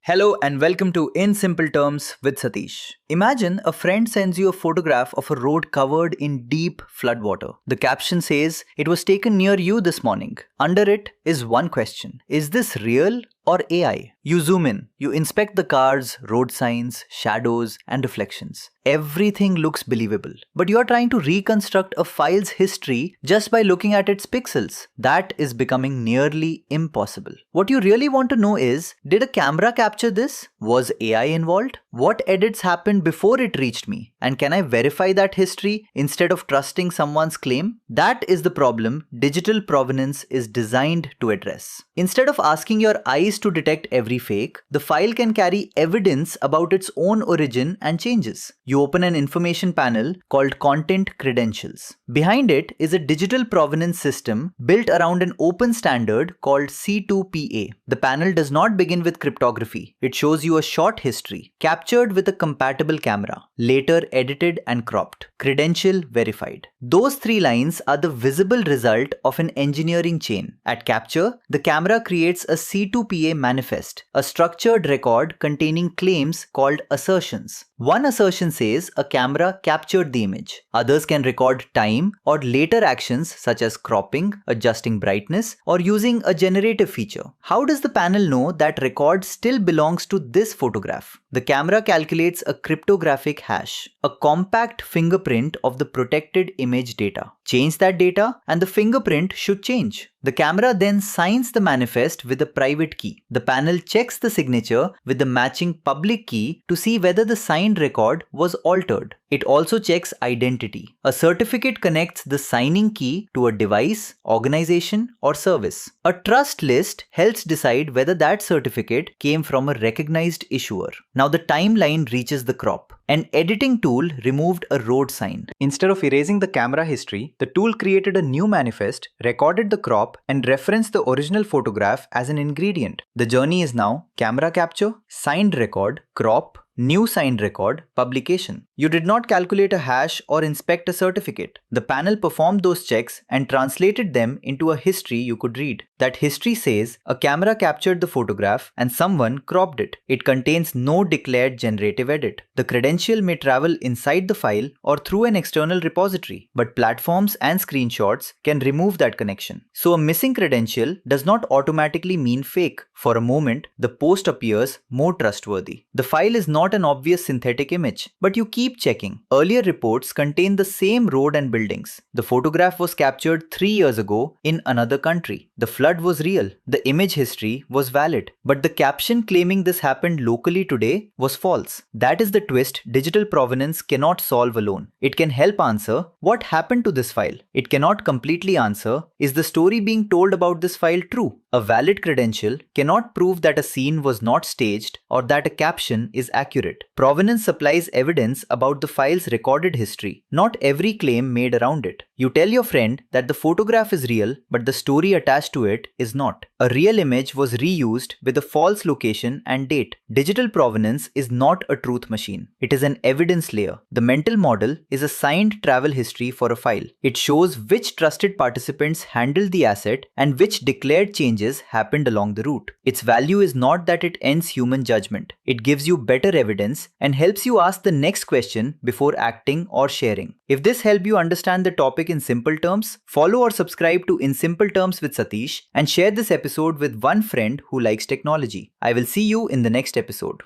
Hello and welcome to In Simple Terms with Satish. Imagine a friend sends you a photograph of a road covered in deep floodwater. The caption says, "It was taken near you this morning." Under it is one question: is this real or AI? You zoom in, you inspect the cars, road signs, shadows, and reflections. Everything looks believable. But you are trying to reconstruct a file's history just by looking at its pixels. That is becoming nearly impossible. What you really want to know is, did a camera capture this? Was AI involved? What edits happened before it reached me? And can I verify that history instead of trusting someone's claim? That is the problem digital provenance is designed to address. Instead of asking your eyes to detect every fake, the file can carry evidence about its own origin and changes. You open an information panel called Content Credentials. Behind it is a digital provenance system built around an open standard called C2PA. The panel does not begin with cryptography. It shows you a short history, captured with a compatible camera, later edited and cropped, credential verified. Those three lines are the visible result of an engineering chain. At capture, the camera creates a C2PA manifest, a structured record containing claims called assertions. One assertion says a camera captured the image. Others can record time or later actions such as cropping, adjusting brightness, or using a generative feature. How does the panel know that record still belongs to this photograph? The camera calculates a cryptographic hash, a compact fingerprint of the protected image data. Change that data and the fingerprint should change. The camera then signs the manifest with a private key. The panel checks the signature with the matching public key to see whether the signed record was altered. It also checks identity. A certificate connects the signing key to a device, organization, or service. A trust list helps decide whether that certificate came from a recognized issuer. Now the timeline reaches the crop. An editing tool removed a road sign. Instead of erasing the camera history, the tool created a new manifest, recorded the crop, and referenced the original photograph as an ingredient. The journey is now camera capture, signed record, crop, new signed record, publication. You did not calculate a hash or inspect a certificate. The panel performed those checks and translated them into a history you could read. That history says a camera captured the photograph and someone cropped it. It contains no declared generative edit. The credential may travel inside the file or through an external repository, but platforms and screenshots can remove that connection. So a missing credential does not automatically mean fake. For a moment, the post appears more trustworthy. The file is not an obvious synthetic image, but you keep checking. Earlier reports contain the same road and buildings. The photograph was captured 3 years ago in another country. The flood was real. The image history was valid. But the caption claiming this happened locally today was false. That is the twist digital provenance cannot solve alone. It can help answer what happened to this file. It cannot completely answer, is the story being told about this file true? A valid credential cannot prove that a scene was not staged or that a caption is accurate. Provenance supplies evidence about the file's recorded history, not every claim made around it. You tell your friend that the photograph is real, but the story attached to it is not. A real image was reused with a false location and date. Digital provenance is not a truth machine. It is an evidence layer. The mental model is a signed travel history for a file. It shows which trusted participants handled the asset and which declared changes happened along the route. Its value is not that it ends human judgment. It gives you better evidence and helps you ask the next question before acting or sharing. If this helped you understand the topic in simple terms, follow or subscribe to In Simple Terms with Satish and share this episode with one friend who likes technology. I will see you in the next episode.